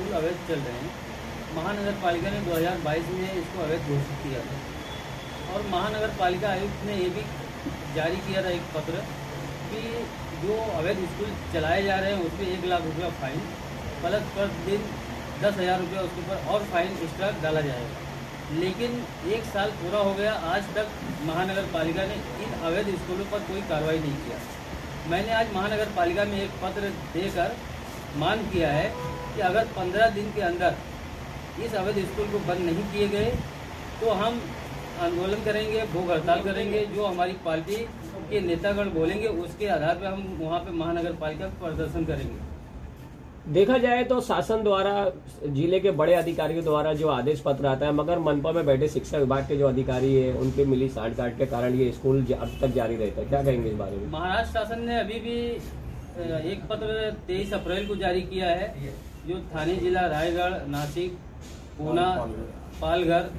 School अवैध चल रहे हैं। महानगर पालिका ने 2022 में इसको अवैध घोषित किया था और महानगर पालिका आयुक्त ने ये भी जारी किया था एक पत्र कि जो अवैध स्कूल चलाए जा रहे हैं उस पर 1 लाख रुपया फाइन प्लस प्रतिदिन 10,000 रुपया उसके ऊपर और फाइन एक्स्ट्रा डाला जाएगा। लेकिन 1 साल पूरा हो गया, आज तक महानगर पालिका ने इन अवैध स्कूलों पर कोई कार्रवाई नहीं किया। मैंने आज महानगर पालिका में एक पत्र देकर मांग किया है कि अगर 15 दिन के अंदर इस अवैध स्कूल को बंद नहीं किए गए तो हम आंदोलन करेंगे, भूख हड़ताल करेंगे। जो हमारी पार्टी के नेतागण बोलेंगे उसके आधार पर हम वहाँ पे महानगर पालिका प्रदर्शन करेंगे। देखा जाए तो शासन द्वारा, जिले के बड़े अधिकारियों द्वारा जो आदेश पत्र आता है, मगर मनपा में बैठे शिक्षा विभाग के जो अधिकारी है उनके मिली साठगांठ के कारण ये स्कूल अब तक जारी रहता है। क्या कहेंगे इस बारे में? महाराष्ट्र शासन ने अभी भी एक पत्र 23 अप्रैल को जारी किया है, जो थाने जिला रायगढ़, नासिक, पूना, पालघर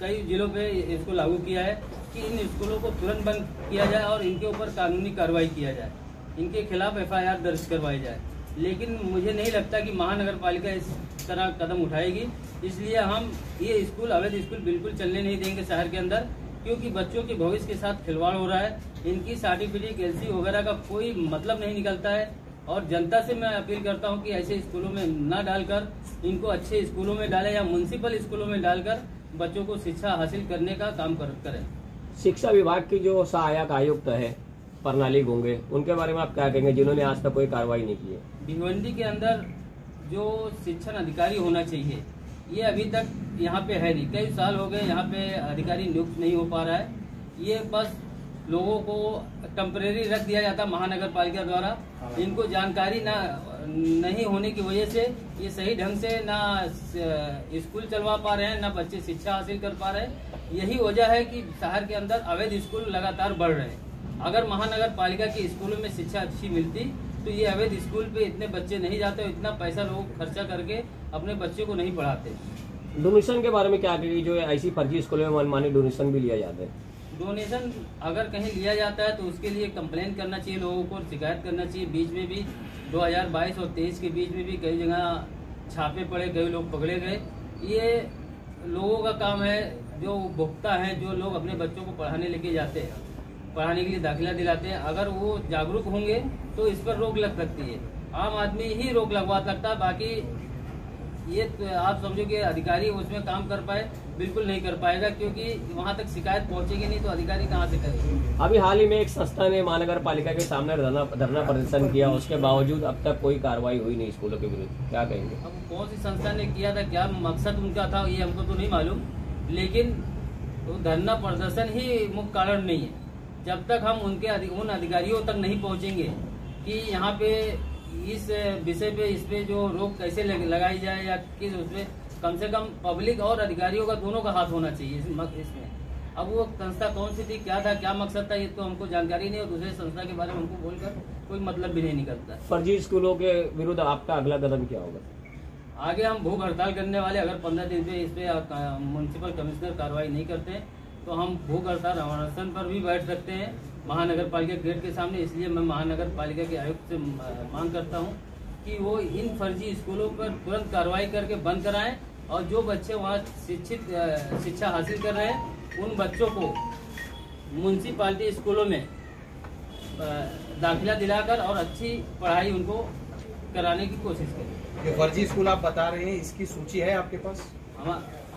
कई जिलों पे इसको लागू किया है कि इन स्कूलों को तुरंत बंद किया जाए और इनके ऊपर कानूनी कार्रवाई किया जाए, इनके खिलाफ FIR दर्ज करवाई जाए। लेकिन मुझे नहीं लगता कि महानगर पालिका इस तरह कदम उठाएगी, इसलिए हम ये स्कूल अवैध स्कूल बिल्कुल चलने नहीं देंगे शहर के अंदर, क्योंकि बच्चों के भविष्य के साथ खिलवाड़ हो रहा है। इनकी सर्टिफिकेट LC वगैरह का कोई मतलब नहीं निकलता है और जनता से मैं अपील करता हूं कि ऐसे स्कूलों में ना डालकर इनको अच्छे स्कूलों में डालें या म्युनिसिपल स्कूलों में डालकर बच्चों को शिक्षा हासिल करने का काम करें। शिक्षा विभाग की जो सहायक आयुक्त है प्रणाली गूंगे, उनके बारे में आप क्या कहेंगे, जिन्होंने आज तक कोई कार्रवाई नहीं की है? भिवंडी के अंदर जो शिक्षण अधिकारी होना चाहिए ये अभी तक यहाँ पे है नहीं। कई साल हो गए यहाँ पे अधिकारी नियुक्त नहीं हो पा रहा है। ये बस लोगों को टेम्परेरी रख दिया जाता महानगर पालिका द्वारा। इनको जानकारी नहीं होने की वजह से ये सही ढंग से ना स्कूल चलवा पा रहे हैं, ना बच्चे शिक्षा हासिल कर पा रहे हैं। यही वजह है कि शहर के अंदर अवैध स्कूल लगातार बढ़ रहे हैं। अगर महानगर पालिका के स्कूलों में शिक्षा अच्छी मिलती तो ये अवैध स्कूल पे इतने बच्चे नहीं जाते, इतना पैसा लोग खर्चा करके अपने बच्चे को नहीं पढ़ाते। डोनेशन के बारे में क्या कहेंगे, जो ऐसी फर्जी स्कूलों में मनमानी डोनेशन भी लिया जाता है? डोनेशन अगर कहीं लिया जाता है तो उसके लिए कंप्लेन करना चाहिए, लोगों को शिकायत करना चाहिए। बीच में भी 2022 और 23 के बीच में भी कई जगह छापे पड़े, कई लोग पकड़े गए। ये लोगों का काम है, जो भुगता है, जो लोग अपने बच्चों को पढ़ाने लेके जाते हैं, पढ़ाने के लिए दाखिला दिलाते हैं, अगर वो जागरूक होंगे तो इस पर रोक लग सकती है। आम आदमी ही रोक लगवा सकता है, बाकी ये तो आप समझो कि अधिकारी उसमें काम कर पाए, बिल्कुल नहीं कर पाएगा, क्योंकि वहाँ तक शिकायत पहुँचेगी नहीं तो अधिकारी कहाँ से करेंगे। अभी हाल ही में एक संस्था ने महानगर पालिका के सामने धरना प्रदर्शन किया, उसके बावजूद अब तक कोई कार्रवाई हुई नहीं स्कूलों के विरुद्ध। क्या कहेंगे? अब कौन सी संस्था ने किया था, क्या मकसद उनका था, ये हमको तो नहीं मालूम, लेकिन तो धरना प्रदर्शन ही मुख्य कारण नहीं है। जब तक हम उन अधिकारियों तक नहीं पहुंचेंगे कि यहाँ पे इस विषय पे, इस पे जो रोक कैसे लगाई जाए या किस उसमें कम से कम पब्लिक और अधिकारियों का दोनों का हाथ होना चाहिए इसमें। अब वो संस्था कौन सी थी, क्या था, क्या मकसद था, ये तो हमको जानकारी नहीं और दूसरे संस्था के बारे में हमको बोलकर कोई मतलब भी नहीं निकलता। फर्जी स्कूलों के विरुद्ध आपका अगला कदम क्या होगा? आगे हम भूख हड़ताल करने वाले, अगर 15 दिन पे इस पे म्युनिसिपल कमिश्नर कार्रवाई नहीं करते तो हम भूख हड़ताल अनशन पर भी बैठ सकते हैं महानगर पालिका गेट के सामने। इसलिए मैं महानगर पालिका के आयुक्त से मांग करता हूं कि वो इन फर्जी स्कूलों पर तुरंत कार्रवाई करके बंद कराएं और जो बच्चे वहां शिक्षा हासिल कर रहे हैं उन बच्चों को म्युनिसिपालिटी स्कूलों में दाखिला दिलाकर और अच्छी पढ़ाई उनको कराने की कोशिश करें। ये फर्जी स्कूल आप बता रहे हैं, इसकी सूची है आपके पास?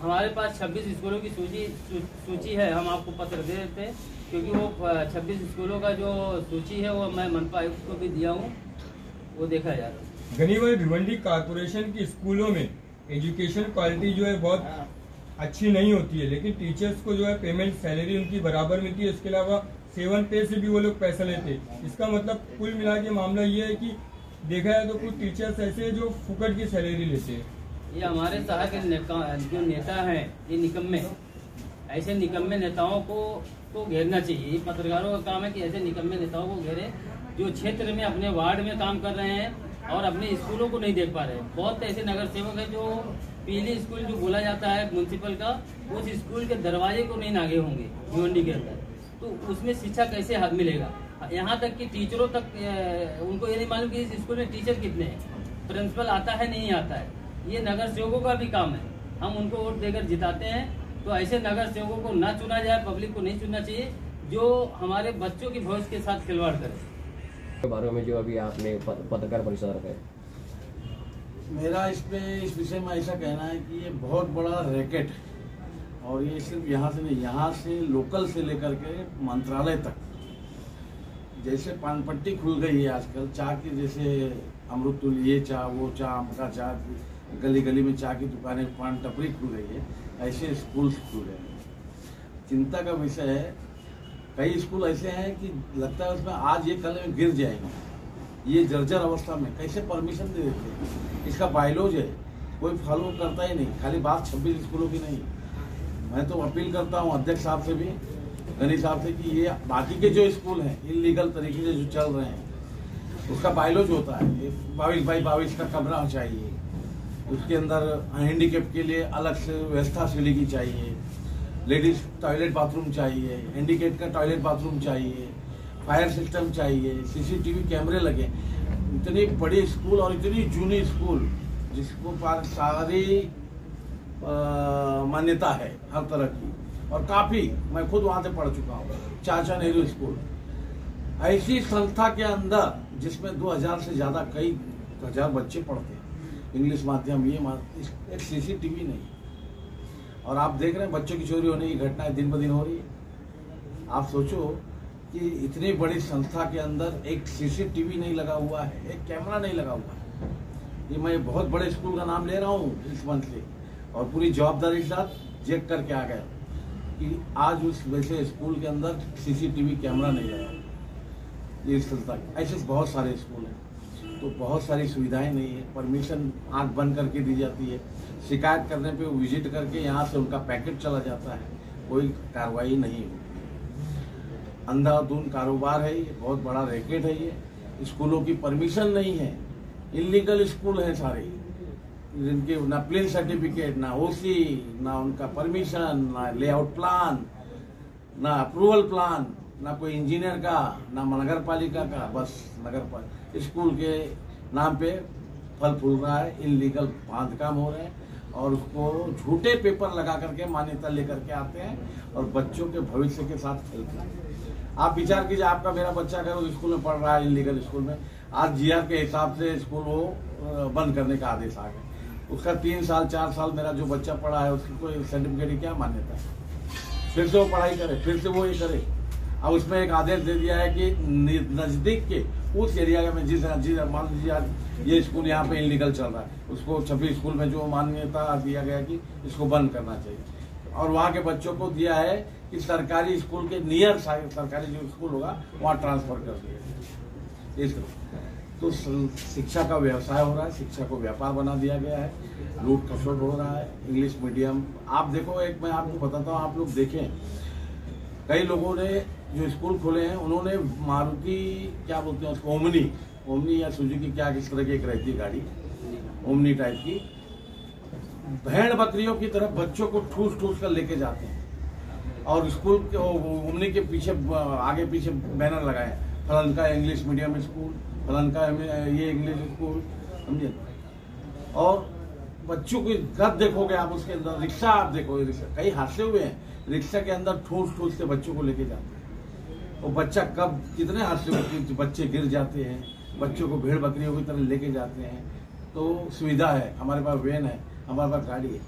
हमारे पास 26 स्कूलों की सूची है, हम आपको पत्र दे देते हैं, क्योंकि वो 26 स्कूलों का जो सूची है वो मैं मनपा आयुक्त को भी दिया हूँ, वो देखा जा रहा है। घनी भाई, भिवंडी कारपोरेशन की स्कूलों में एजुकेशन क्वालिटी जो है बहुत अच्छी नहीं होती है, लेकिन टीचर्स को जो है पेमेंट सैलरी उनकी बराबर मिलती है। इसके अलावा 7 पे से भी वो लोग पैसा लेते हैं। इसका मतलब कुल मिला के मामला ये है कि देखा जाए तो कुछ टीचर्स ऐसे हैं जो फुकट की सैलरी लेते हैं। ये हमारे शहर के जो नेता हैं, ये निकम्मे, ऐसे निकम्मे नेताओं को घेरना चाहिए। ये पत्रकारों का काम है कि ऐसे निकम्मे नेताओं को घेरे जो क्षेत्र में अपने वार्ड में काम कर रहे हैं और अपने स्कूलों को नहीं देख पा रहे हैं। बहुत ऐसे नगर सेवक है जो पीली स्कूल जो बोला जाता है म्युनिसिपल का, उस स्कूल के दरवाजे को नहीं नागे होंगे भिवंडी के अंदर, तो उसमें शिक्षा कैसे हाथ मिलेगा। यहाँ तक कि टीचरों तक उनको ये नहीं मालूम कि इस स्कूल में टीचर कितने हैं, प्रिंसिपल आता है नहीं आता है। ये नगर सेवकों का भी काम है। हम उनको वोट देकर जिताते हैं, तो ऐसे नगर सेवकों को ना चुना जाए, पब्लिक को नहीं चुनना चाहिए जो हमारे बच्चों की भविष्य के साथ खिलवाड़ करे। के बारे में जो अभी आपने पत्रकार परिषद रखे, मेरा इस विषय में ऐसा कहना है कि ये बहुत बड़ा रैकेट है और ये सिर्फ यहाँ से नहीं, यहाँ से लोकल से लेकर के मंत्रालय तक। जैसे पान पट्टी खुल गई है आजकल, चाय की, जैसे अमृतुल, ये चाय वो चाय, अमका चाय, गली गली में चाय की दुकानें, पान टपरी खुल गई है, ऐसे स्कूल खुल गए हैं। चिंता का विषय है, कई स्कूल ऐसे हैं कि लगता है उसमें आज ये कल में गिर जाएंगे। ये जर्जर अवस्था में कैसे परमिशन दे देते हैं? इसका बायलॉज है, कोई फॉलो करता ही नहीं। खाली बात 26 स्कूलों की नहीं। मैं तो अपील करता हूँ अध्यक्ष साहब से भी, गनी साहब से, कि ये बाकी के जो स्कूल हैं इलीगल तरीके से जो चल रहे हैं उसका बायलॉज होता है। 22x22 का कमरा चाहिए, उसके अंदर हैंडीकेप के लिए अलग से व्यवस्था सिली की चाहिए, लेडीज टॉयलेट बाथरूम चाहिए, हैंडीकेप का टॉयलेट बाथरूम चाहिए, फायर सिस्टम चाहिए, CCTV कैमरे लगे। इतनी बड़ी स्कूल और इतनी जूनी स्कूल जिसको पर सारी मान्यता है हर तरह की, और काफी, मैं खुद वहां से पढ़ चुका हूँ, चाचा नेहरू स्कूल। ऐसी संस्था के अंदर जिसमें 2000 से ज्यादा, कई हजार बच्चे पढ़ते हैं इंग्लिश माध्यम, ये एक CCTV नहीं। और आप देख रहे हैं बच्चों की चोरी होने की घटनाएं दिन ब दिन हो रही है। आप सोचो कि इतनी बड़ी संस्था के अंदर एक CCTV नहीं लगा हुआ है, एक कैमरा नहीं लगा हुआ है। ये मैं बहुत बड़े स्कूल का नाम ले रहा हूँ इस मंथ से, और पूरी जवाबदारी के साथ चेक करके आ गया कि आज उस वैसे स्कूल के अंदर CCTV कैमरा नहीं लगा। ये संस्था, ऐसे बहुत सारे स्कूल हैं, तो बहुत सारी सुविधाएं नहीं है। परमिशन आंख बंद करके दी जाती है, शिकायत करने पे वो विजिट करके यहाँ से उनका पैकेट चला जाता है, कोई कार्रवाई नहीं होती। अंधाधुंध कारोबार है ये, बहुत बड़ा रैकेट है ये। स्कूलों की परमिशन नहीं है, इलीगल स्कूल हैं सारे, जिनके ना प्लेन सर्टिफिकेट, ना OC, ना उनका परमिशन, ना लेआउट प्लान, ना अप्रूवल प्लान, ना कोई इंजीनियर का, ना नगर पालिका का, बस नगर पालिका स्कूल के नाम पे फल फूल रहा है, इलीगल बांधकाम हो रहे हैं और उसको झूठे पेपर लगा करके मान्यता लेकर के आते हैं और बच्चों के भविष्य के साथ खेलते हैं। आप विचार कीजिए, आपका मेरा बच्चा अगर उस स्कूल में पढ़ रहा है, इलीगल स्कूल में, आज GR के हिसाब से स्कूल वो बंद करने का आदेश आ गया। उसका 3 साल 4 साल मेरा जो बच्चा पढ़ा है उसकी कोई सर्टिफिकेट की क्या मान्यता है? फिर से वो पढ़ाई करे, फिर से वो ये करे। अब उसमें एक आदेश दे दिया है कि नजदीक के उस एरिया में जिस मान लीजिए आज ये स्कूल यहाँ पे इलीगल चल रहा है, उसको 26 स्कूल में जो मान्यता दिया गया कि इसको बंद करना चाहिए, और वहाँ के बच्चों को दिया है कि सरकारी स्कूल के नियर सरकारी जो स्कूल होगा वहाँ ट्रांसफर कर दिया। इस तो शिक्षा का व्यवसाय हो रहा है, शिक्षा को व्यापार बना दिया गया है, लूट खसोट हो रहा है। इंग्लिश मीडियम आप देखो, एक मैं आपको बताता हूँ, आप लोग देखें, कई लोगों ने जो स्कूल खोले हैं उन्होंने मारुति, क्या बोलते हैं उसको, ओमनी या सुजुकी, क्या किस तरह की एक रहती है गाड़ी, ओमनी टाइप की, भेड़ बकरियों की तरह बच्चों को ठूस ठूस कर लेके जाते हैं और स्कूल के ओमनी के पीछे आगे पीछे बैनर लगाए, फलन का इंग्लिश मीडियम स्कूल, फलन का ये इंग्लिश स्कूल, समझे। और बच्चों की गद देखोगे आप, उसके अंदर रिक्शा आप देखोगे, रिक्शा कई हादसे हुए हैं, रिक्शा के अंदर ठूस ठूस के बच्चों को लेके जाते हैं। और बच्चा कब कितने हादसे होते, बच्चे गिर जाते हैं, बच्चों को भेड़ बकरियों की तरह लेके जाते हैं। तो सुविधा है, हमारे पास वैन है, हमारे पास गाड़ी है,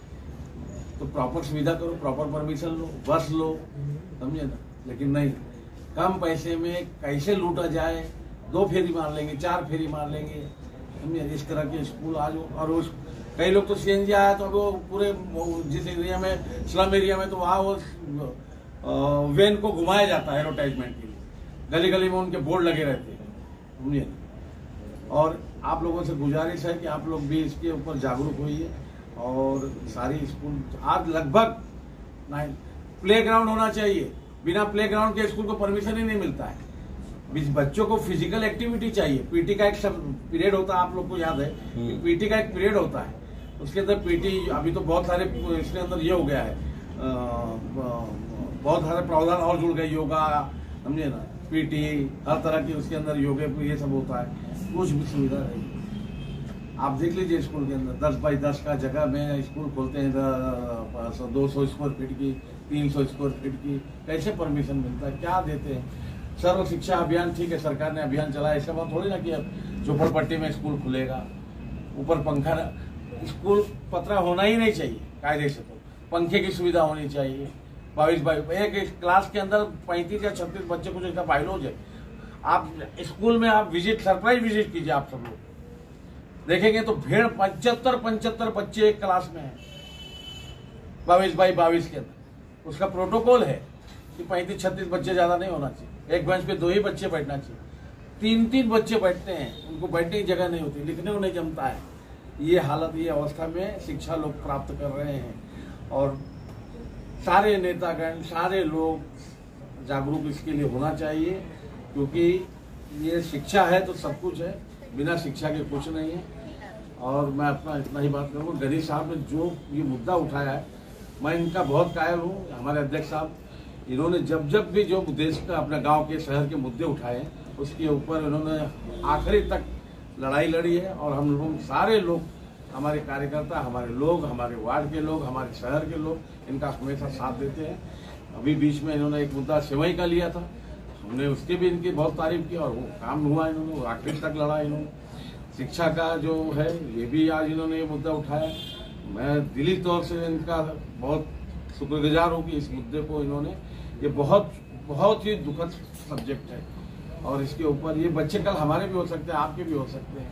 तो प्रॉपर सुविधा करो, प्रॉपर परमिशन लो, बस लो, समझे ना। लेकिन नहीं, कम पैसे में कैसे लूटा जाए, 2 फेरी मार लेंगे, 4 फेरी मार लेंगे, समझे। इस तरह के स्कूल आज, और उस कई लोग तो CNG आया तो वो पूरे जिस एरिया में स्लम एरिया में, तो वहाँ वो वैन को घुमाया जाता है एडवर्टाइजमेंट के लिए, गली गली में उनके बोर्ड लगे रहते हैं, समझिए। और आप लोगों से गुजारिश है कि आप लोग भी इसके ऊपर जागरूक होइए। और सारी स्कूल आज लगभग प्लेग्राउंड होना चाहिए, बिना प्लेग्राउंड के स्कूल को परमिशन ही नहीं मिलता है। बच्चों को फिजिकल एक्टिविटी चाहिए। PT का एक पीरियड होता है, आप लोग को याद है, PT का एक पीरियड होता है, उसके अंदर PT, अभी तो बहुत सारे इसके अंदर ये हो गया है, बहुत सारे प्रावधान और जुड़ गए, योगा, समझे ना, PT हर तरह की उसके अंदर योगा ये सब होता है, कुछ भी सुविधा नहीं। आप देख लीजिए स्कूल के अंदर 10 बाई 10 का जगह में स्कूल खोलते हैं, 200 स्क्वायर फीट की, 300 स्क्वायर फीट की, कैसे परमिशन मिलता है, क्या देते हैं? सर्व शिक्षा अभियान ठीक है, सरकार ने अभियान चलाया, ऐसा बात थोड़ी ना कि अब झोपड़पट्टी में स्कूल खुलेगा, ऊपर पंखा, स्कूल पतरा होना ही नहीं चाहिए कायदे से, तो पंखे की सुविधा होनी चाहिए। 22 बाई एक क्लास के अंदर 35 या 36 बच्चे कुछ इतना बाइलोज है। आप स्कूल में आप विजिट, सरप्राइज विजिट कीजिए, आप सब लोग देखेंगे तो भीड़ 75 बच्चे एक क्लास में है 22 बाई 22 के अंदर। उसका प्रोटोकॉल है कि 35-36 बच्चे ज्यादा नहीं होना चाहिए, एक बेंच पे 2 ही बच्चे बैठना चाहिए। 3-3 बच्चे बैठते हैं, उनको बैठने की जगह नहीं होती, लिखने को नहीं जमता है। ये हालत, ये अवस्था में शिक्षा लोग प्राप्त कर रहे हैं और सारे नेतागण, सारे लोग जागरूक इसके लिए होना चाहिए, क्योंकि ये शिक्षा है तो सब कुछ है, बिना शिक्षा के कुछ नहीं है। और मैं अपना इतना ही बात करूँगा। गनी साहब ने जो ये मुद्दा उठाया है, मैं इनका बहुत कायल हूँ। हमारे अध्यक्ष साहब, इन्होंने जब भी जो देश का, अपने गांव के, शहर के मुद्दे उठाए, उसके ऊपर इन्होंने आखिरी तक लड़ाई लड़ी है। और हम लोग सारे लोग, हमारे कार्यकर्ता, हमारे लोग, हमारे वार्ड के लोग, हमारे शहर के लोग इनका हमेशा साथ देते हैं। अभी बीच में इन्होंने एक मुद्दा सेवई का लिया था, हमने उसकी भी इनकी बहुत तारीफ की और वो काम हुआ, इन्होंने आखिर तक लड़ा। इन्होंने शिक्षा का जो है, ये भी आज इन्होंने ये मुद्दा उठाया। मैं दिली तौर से इनका बहुत शुक्रगुजार हूँ कि इस मुद्दे को इन्होंने, ये बहुत ही दुखद सब्जेक्ट है और इसके ऊपर ये बच्चे कल हमारे भी हो सकते हैं, आपके भी हो सकते हैं,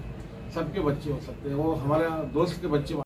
सबके बच्चे हो सकते हैं। वो हमारे दोस्त के बच्चे